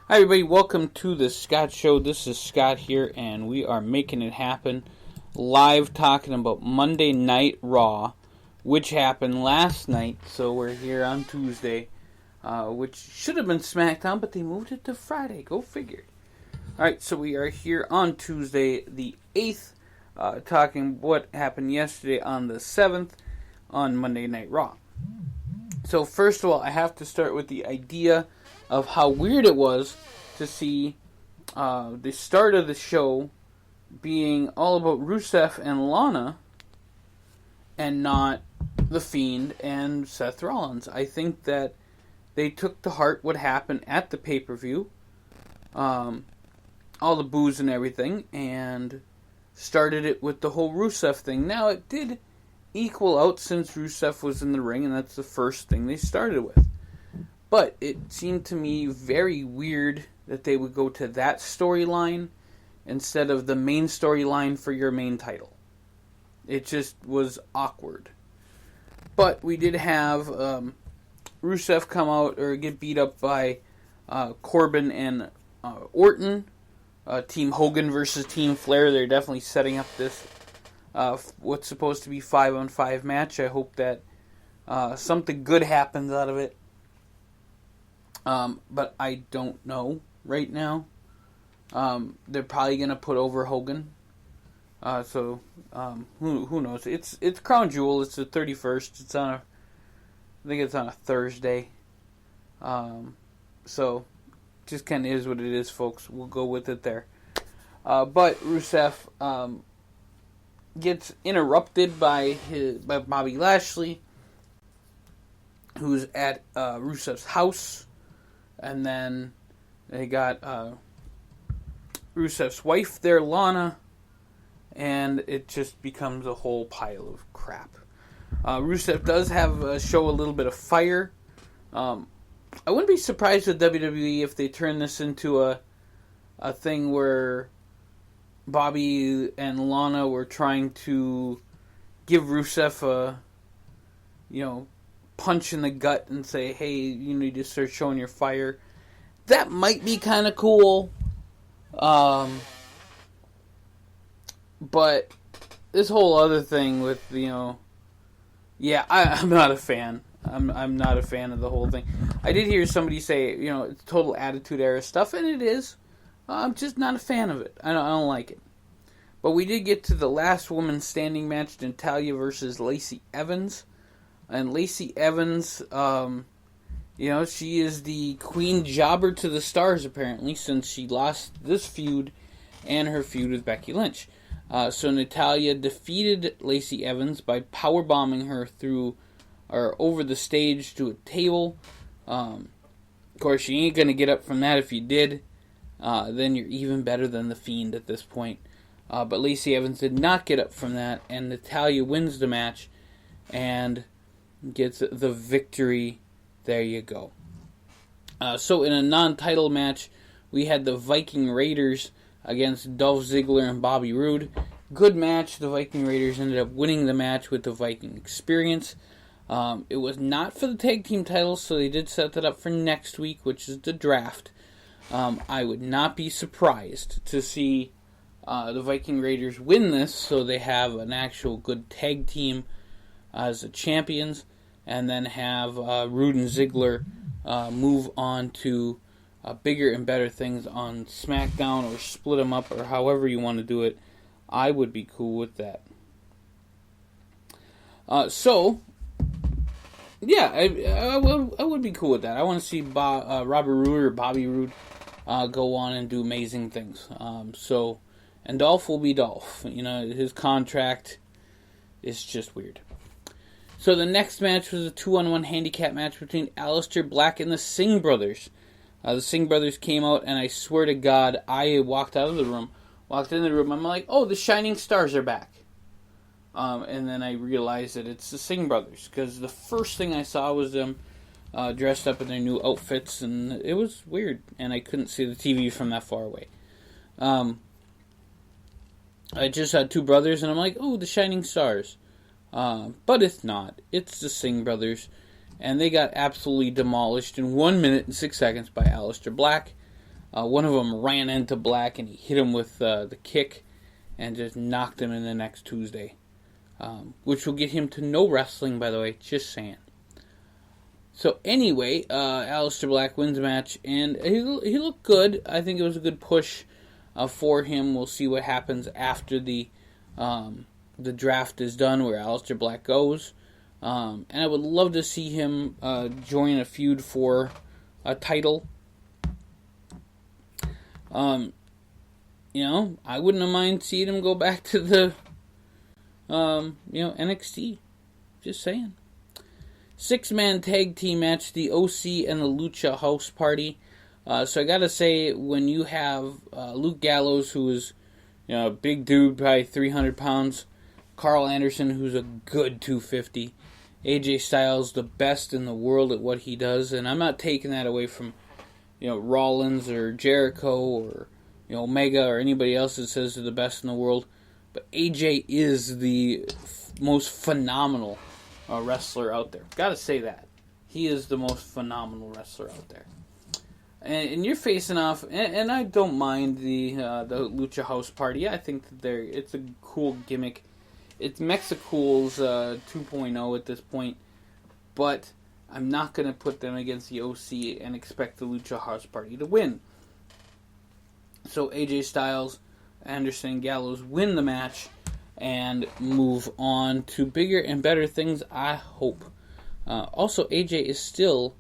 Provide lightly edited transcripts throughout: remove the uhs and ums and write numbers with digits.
Hi everybody, welcome to the Scott Show. This is Scott here, and we are making it happen live, talking about Monday Night Raw, which happened last night. So we're here on Tuesday, which should have been SmackDown, but they moved it to Friday. Go figure. Alright, so we are here on Tuesday the 8th, talking what happened yesterday on the 7th on Monday Night Raw. So first of all, I have to start with the idea of how weird it was to see the start of the show being all about Rusev and Lana and not The Fiend and Seth Rollins. I think that they took to heart what happened at the pay-per-view, all the boos and everything, and started it with the whole Rusev thing. Now, it did equal out since Rusev was in the ring, and that's the first thing they started with. But it seemed to me very weird that they would go to that storyline instead of the main storyline for your main title. It just was awkward. But we did have Rusev come out or get beat up by Corbin and Orton. Team Hogan versus Team Flair. They're definitely setting up this what's supposed to be 5-on-5 match. I hope that something good happens out of it. But I don't know right now. They're probably gonna put over Hogan. So who knows? It's Crown Jewel. It's the 31st. It's on I think it's on a Thursday. So just kind of is what it is, folks. We'll go with it there. But Rusev gets interrupted by Bobby Lashley, who's at Rusev's house. And then they got Rusev's wife there, Lana, and it just becomes a whole pile of crap. Rusev does show a little bit of fire. I wouldn't be surprised with WWE if they turn this into a thing where Bobby and Lana were trying to give Rusev a, punch in the gut and say, hey, you need to start showing your fire. That might be kind of cool. But this whole other thing with, I'm not a fan. I'm not a fan of the whole thing. I did hear somebody say, it's total Attitude Era stuff, and it is. I'm just not a fan of it. I don't like it. But we did get to the last woman standing match, Natalya versus Lacey Evans. And Lacey Evans, she is the queen jobber to the stars, apparently, since she lost this feud and her feud with Becky Lynch. So Natalya defeated Lacey Evans by powerbombing her through or over the stage to a table. Of course, she ain't going to get up from that. If you did, then you're even better than The Fiend at this point. But Lacey Evans did not get up from that, and Natalya wins the match and gets the victory. There you go. So in a non-title match, we had the Viking Raiders against Dolph Ziggler and Bobby Roode. Good match. The Viking Raiders ended up winning the match with the Viking Experience. It was not for the tag team titles, so they did set that up for next week, which is the draft. I would not be surprised to see the Viking Raiders win this, so they have an actual good tag team as the champions, and then have Roode and Ziggler move on to bigger and better things on SmackDown, or split them up, or however you want to do it. I would be cool with that. I would be cool with that. I want to see Robert Roode or Bobby Roode go on and do amazing things. And Dolph will be Dolph. His contract is just weird. So the next match was a 2-on-1 handicap match between Aleister Black and the Singh Brothers. The Singh Brothers came out, and I swear to God, I walked in the room, I'm like, oh, the Shining Stars are back. And then I realized that it's the Singh Brothers, because the first thing I saw was them dressed up in their new outfits, and it was weird, and I couldn't see the TV from that far away. I just had two brothers, and I'm like, oh, the Shining Stars. But it's not. It's the Singh Brothers, and they got absolutely demolished in 1 minute and 6 seconds by Aleister Black. One of them ran into Black and he hit him with the kick and just knocked him in the next Tuesday. Which will get him to no wrestling, by the way, just saying. So anyway, Aleister Black wins the match, and he looked good. I think it was a good push for him. We'll see what happens after the draft is done, where Aleister Black goes. And I would love to see him join a feud for a title. I wouldn't have mind seeing him go back to the NXT. Just saying. 6-man tag team match, the OC and the Lucha House Party. So I gotta say, when you have Luke Gallows, who is a big dude, probably 300 pounds, Carl Anderson, who's a good 250, AJ Styles, the best in the world at what he does, and I'm not taking that away from Rollins or Jericho or Omega or anybody else that says they're the best in the world, but AJ is the most phenomenal wrestler out there. Gotta say that. He is the most phenomenal wrestler out there. And you're facing off, and I don't mind the Lucha House Party. I think that it's a cool gimmick. It's Mexicool's 2.0 at this point, but I'm not going to put them against the OC and expect the Lucha House Party to win. So AJ Styles, Anderson, and Gallows win the match and move on to bigger and better things, I hope. Also, AJ is still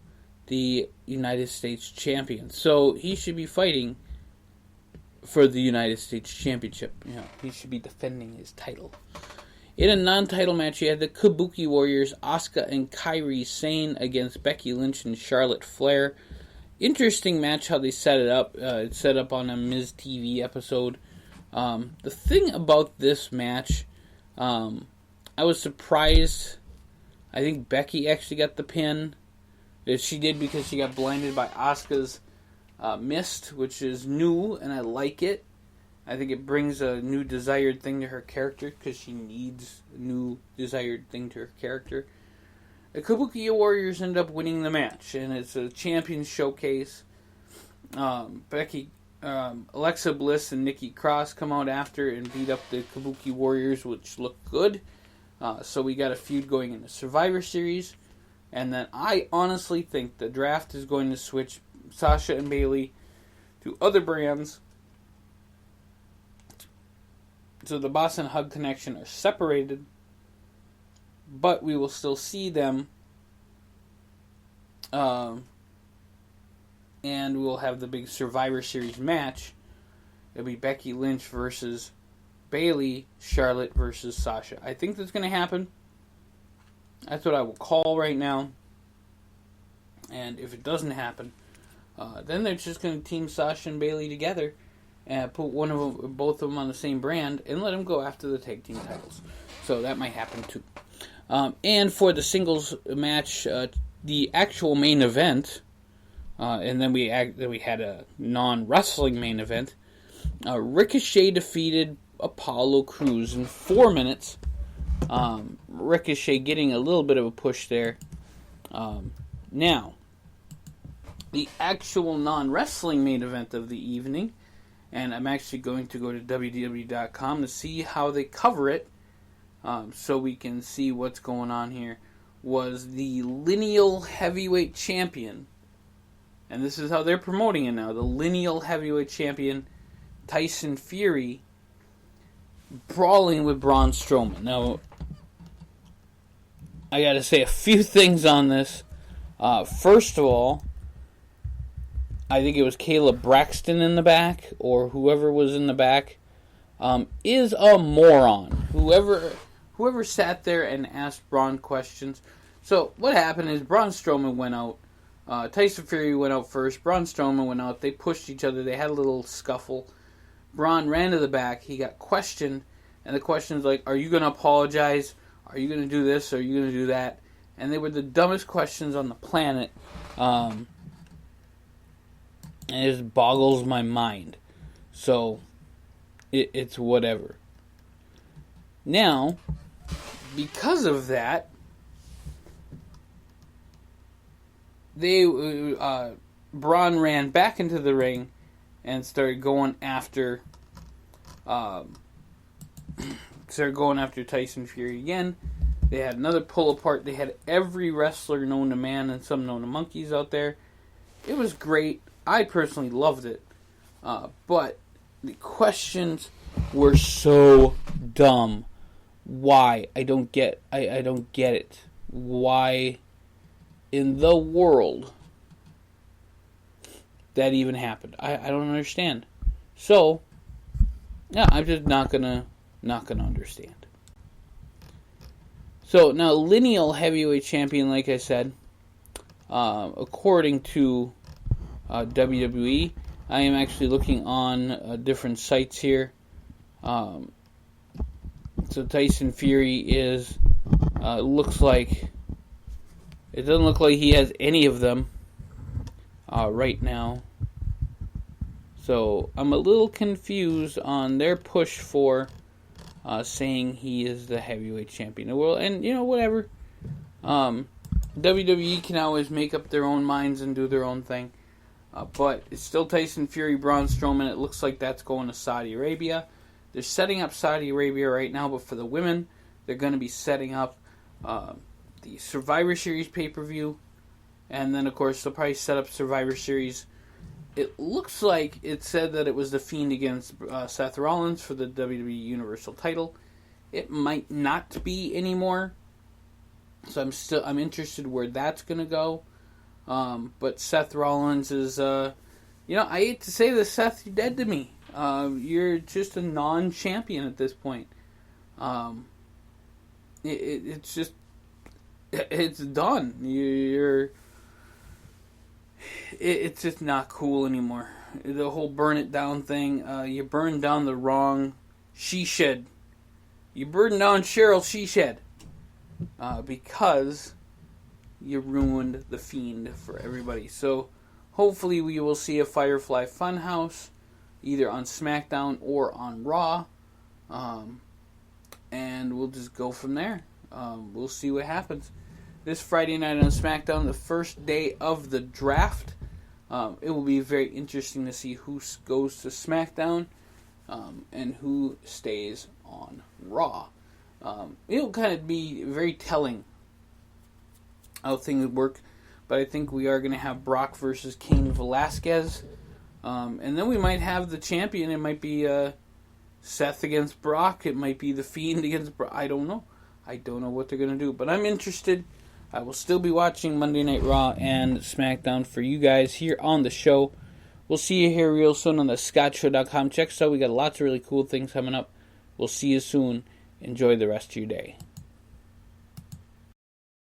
the United States champion, so he should be fighting for the United States Championship. He should be defending his title. In a non-title match, you had the Kabuki Warriors, Asuka and Kairi Sane against Becky Lynch and Charlotte Flair. Interesting match how they set it up. It's set up on a Miz TV episode. The thing about this match, I was surprised. I think Becky actually got the pin. She did because she got blinded by Asuka's mist, which is new, and I like it. I think it brings a new desired thing to her character, because she needs a new desired thing to her character. The Kabuki Warriors end up winning the match, and it's a champion showcase. Alexa Bliss and Nikki Cross come out after and beat up the Kabuki Warriors, which looked good. So we got a feud going in the Survivor Series. And then I honestly think the draft is going to switch Sasha and Bayley to other brands. So the Boss and Hug Connection are separated, but we will still see them. And we'll have the big Survivor Series match. It'll be Becky Lynch versus Bayley, Charlotte versus Sasha. I think that's going to happen. That's what I will call right now. And if it doesn't happen, then they're just going to team Sasha and Bayley together and put both of them on the same brand and let them go after the tag team titles. So that might happen too. And for the singles match, the actual main event, and then we had a non-wrestling main event. Ricochet defeated Apollo Crews in 4 minutes. Ricochet getting a little bit of a push there. Now, the actual non-wrestling main event of the evening, and I'm actually going to go to WWE.com to see how they cover it, so we can see what's going on here, was the lineal heavyweight champion, and this is how they're promoting it now, the lineal heavyweight champion, Tyson Fury, brawling with Braun Strowman. Now, I gotta say a few things on this. First of all, I think it was Caleb Braxton in the back, or whoever was in the back, is a moron. Whoever sat there and asked Braun questions. So, what happened is Braun Strowman went out. Tyson Fury went out first. Braun Strowman went out. They pushed each other. They had a little scuffle. Braun ran to the back. He got questioned. And the question is like, are you going to apologize? Are you going to do this? Are you going to do that? And they were the dumbest questions on the planet. And it just boggles my mind. So, it's whatever. Now, because of that, Braun ran back into the ring and started going after Tyson Fury again. They had another pull apart. They had every wrestler known to man and some known to monkeys out there. It was great. I personally loved it. But the questions were so dumb. Why? I don't get it. Why in the world that even happened? I don't understand. So, yeah, I'm just not gonna understand. So now, lineal heavyweight champion, like I said, according to WWE, I am actually looking on different sites here. So Tyson Fury is looks like it doesn't look like he has any of them right now. So I'm a little confused on their push for saying he is the heavyweight champion of the world. And, whatever. WWE can always make up their own minds and do their own thing. But it's still Tyson Fury, Braun Strowman. It looks like that's going to Saudi Arabia. They're setting up Saudi Arabia right now, but for the women, they're going to be setting up the Survivor Series pay-per-view. And then, of course, they'll probably set up Survivor Series. It looks like it said that it was The Fiend against Seth Rollins for the WWE Universal title. It might not be anymore. So I'm interested where that's going to go. But Seth Rollins is, I hate to say this, Seth, you're dead to me. You're just a non-champion at this point. It's just, it's done. It's just not cool anymore. The whole burn it down thing. You burned down the wrong she shed. You burned down Cheryl she shed. Because you ruined the Fiend for everybody. So hopefully we will see a Firefly Funhouse either on SmackDown or on Raw. And we'll just go from there. We'll see what happens. This Friday night on SmackDown, the first day of the draft. It will be very interesting to see who goes to SmackDown and who stays on Raw. It'll kind of be very telling how things work, but I think we are going to have Brock versus Cain Velasquez, and then we might have the champion. It might be Seth against Brock. It might be the Fiend against Brock. I don't know. I don't know what they're going to do, but I'm interested. I will still be watching Monday Night Raw and SmackDown for you guys here on the show. We'll see you here real soon on the ScottShow.com. Check us out. We got lots of really cool things coming up. We'll see you soon. Enjoy the rest of your day.